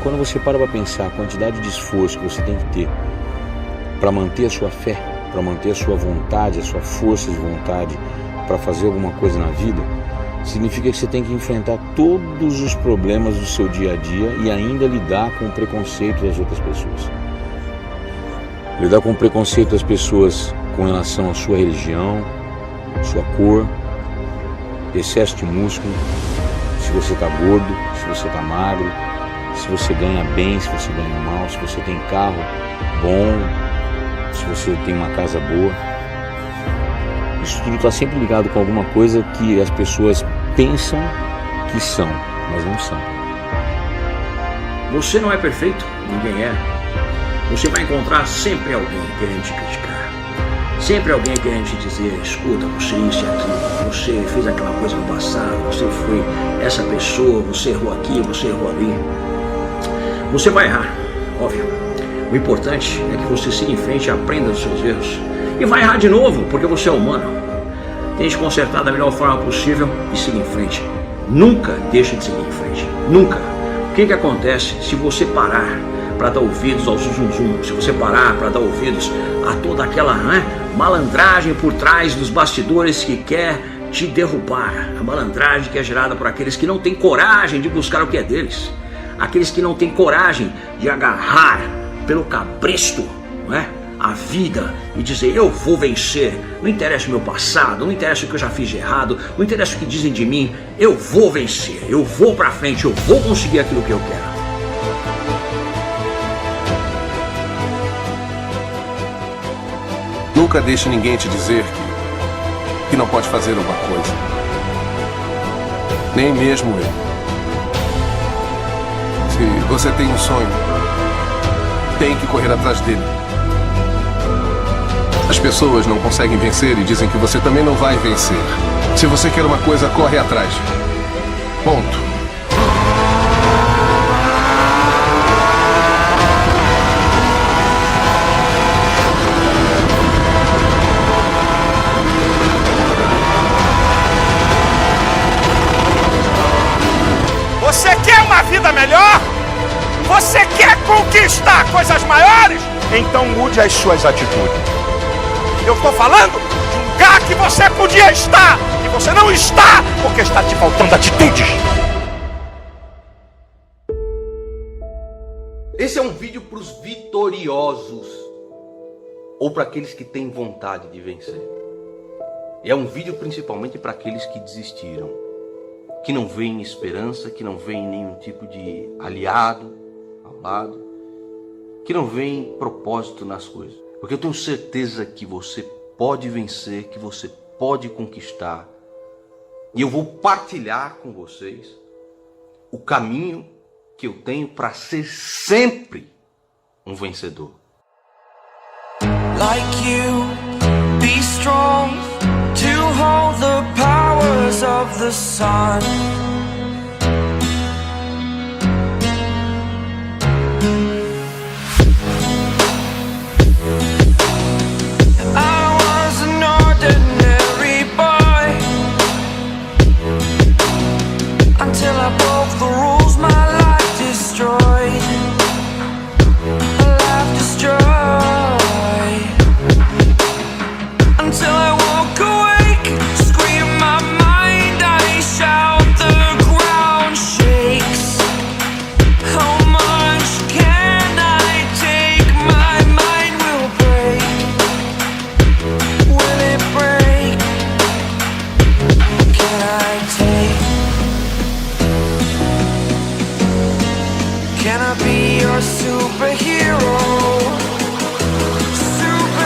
quando você para pensar a quantidade de esforço que você tem que ter para manter a sua fé, para manter a sua vontade, a sua força de vontade para fazer alguma coisa na vida, significa que você tem que enfrentar todos os problemas do seu dia a dia e ainda lidar com o preconceito das outras pessoas. Lidar com o preconceito das pessoas com relação à sua religião, sua cor, excesso de músculo, se você está gordo, se você está magro, se você ganha bem, se você ganha mal, se você tem carro bom, se você tem uma casa boa. Isso tudo está sempre ligado com alguma coisa que as pessoas pensam que são, mas não são. Você não é perfeito, ninguém é. Você vai encontrar sempre alguém querendo te criticar. Sempre alguém querendo te dizer, escuta, você isso e aquilo, você fez aquela coisa no passado, você foi essa pessoa, você errou aqui, você errou ali. Você vai errar, óbvio. O importante é que você siga em frente e aprenda dos seus erros. E vai errar de novo, porque você é humano. Tente consertar da melhor forma possível e siga em frente. Nunca deixe de seguir em frente. Nunca. O que acontece se você parar para dar ouvidos ao zum-zum? Se você parar para dar ouvidos a toda aquela malandragem por trás dos bastidores que quer te derrubar. A malandragem que é gerada por aqueles que não têm coragem de buscar o que é deles. Aqueles que não têm coragem de agarrar pelo cabresto, não é? A vida e dizer, eu vou vencer, não interessa o meu passado, não interessa o que eu já fiz de errado, não interessa o que dizem de mim, eu vou vencer, eu vou pra frente, eu vou conseguir aquilo que eu quero. Nunca deixe ninguém te dizer que não pode fazer alguma coisa. Nem mesmo eu. Se você tem um sonho, tem que correr atrás dele. As pessoas não conseguem vencer e dizem que você também não vai vencer. Se você quer uma coisa, corre atrás. Ponto. Você quer uma vida melhor? Você quer conquistar coisas maiores? Então mude as suas atitudes. Eu estou falando de um lugar que você podia estar e você não está porque está te faltando atitudes. Esse é um vídeo para os vitoriosos ou para aqueles que têm vontade de vencer. E é um vídeo principalmente para aqueles que desistiram, que não veem esperança, que não veem nenhum tipo de aliado ao lado, que não veem propósito nas coisas. Porque eu tenho certeza que você pode vencer, que você pode conquistar. E eu vou partilhar com vocês o caminho que eu tenho para ser sempre um vencedor. Like you, be strong to hold the powers of the sun. Can I be your superhero? Superhero.